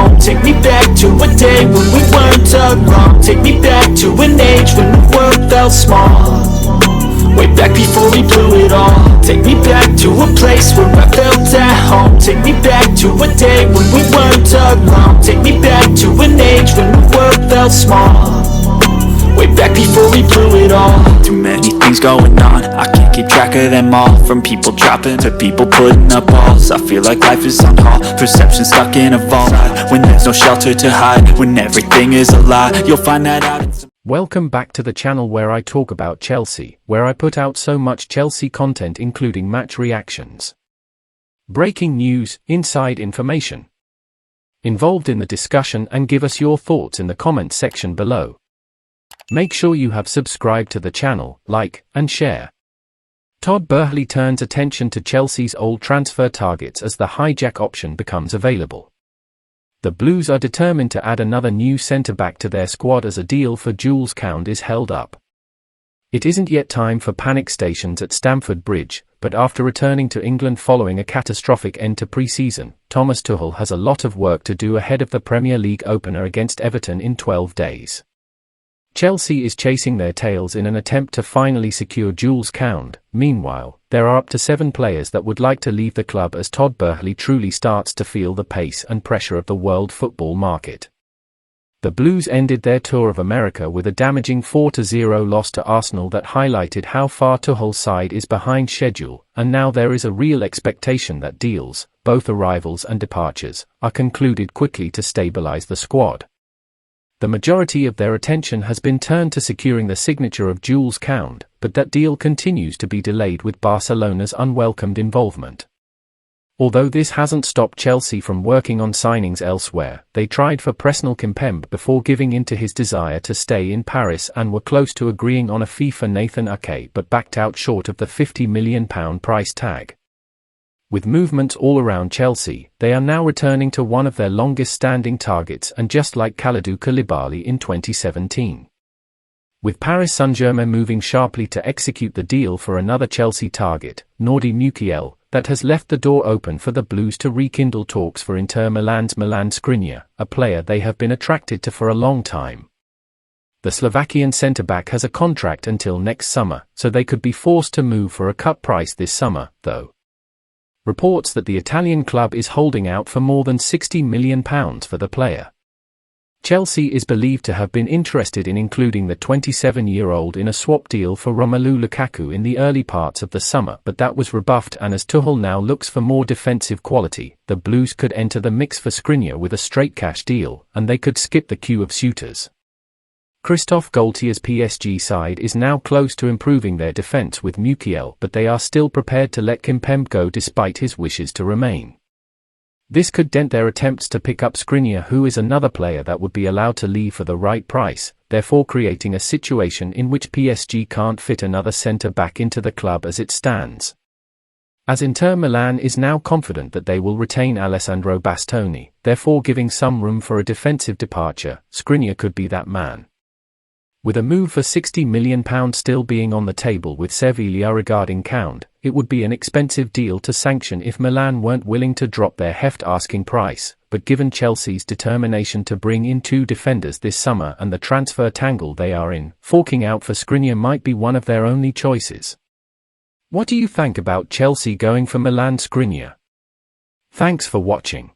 home. Take me back to a day when we weren't alone. Take me back to an age when the world felt small. Way back before we blew it all. Take me back to a place where I felt at home. Take me back to a day when we weren't alone. Take me back to an age when the world felt small. Way back before we blew it all. Too many things going on, I can't keep track of them all. From people dropping to people putting up walls. I feel like life is on hold, perception stuck in a vault. When there's no shelter to hide, when everything is a lie, you'll find that out in some... Welcome back to the channel where I talk about Chelsea, where I put out so much Chelsea content including match reactions, breaking news, inside information. Involved in the discussion and give us your thoughts in the comments section below. Make sure you have subscribed to the channel, like, and share. Todd Boehly turns attention to Chelsea's old transfer targets as the hijack option becomes available. The Blues are determined to add another new centre-back to their squad as a deal for Jules Kounde is held up. It isn't yet time for panic stations at Stamford Bridge, but after returning to England following a catastrophic end to pre-season, Thomas Tuchel has a lot of work to do ahead of the Premier League opener against Everton in 12 days. Chelsea is chasing their tails in an attempt to finally secure Jules Kounde. Meanwhile, there are up to 7 players that would like to leave the club as Todd Boehly truly starts to feel the pace and pressure of the world football market. The Blues ended their tour of America with a damaging 4-0 loss to Arsenal that highlighted how far Tuchel's side is behind schedule, and now there is a real expectation that deals, both arrivals and departures, are concluded quickly to stabilize the squad. The majority of their attention has been turned to securing the signature of Jules Kounde, but that deal continues to be delayed with Barcelona's unwelcomed involvement. Although this hasn't stopped Chelsea from working on signings elsewhere, they tried for Presnel Kimpembe before giving in to his desire to stay in Paris and were close to agreeing on a fee for Nathan Ake but backed out short of the £50 million price tag. With movements all around Chelsea, they are now returning to one of their longest-standing targets and just like Kalidou Koulibaly in 2017. With Paris Saint-Germain moving sharply to execute the deal for another Chelsea target, Nordi Mukiel, that has left the door open for the Blues to rekindle talks for Inter Milan's Milan Skriniar, a player they have been attracted to for a long time. The Slovakian centre-back has a contract until next summer, so they could be forced to move for a cut price this summer, though. Reports that the Italian club is holding out for more than £60 million for the player. Chelsea is believed to have been interested in including the 27-year-old in a swap deal for Romelu Lukaku in the early parts of the summer, but that was rebuffed, and as Tuchel now looks for more defensive quality, the Blues could enter the mix for Skriniar with a straight cash deal, and they could skip the queue of suitors. Christophe Galtier's PSG side is now close to improving their defense with Mukiel, but they are still prepared to let Kimpembe go despite his wishes to remain. This could dent their attempts to pick up Skriniar, who is another player that would be allowed to leave for the right price, therefore creating a situation in which PSG can't fit another centre-back into the club as it stands. As Inter Milan is now confident that they will retain Alessandro Bastoni, therefore giving some room for a defensive departure, Skriniar could be that man. With a move for £60 million still being on the table with Sevilla regarding Kounde, it would be an expensive deal to sanction if Milan weren't willing to drop their heft asking price, but given Chelsea's determination to bring in 2 defenders this summer and the transfer tangle they are in, forking out for Skriniar might be one of their only choices. What do you think about Chelsea going for Milan Skriniar? Thanks for watching.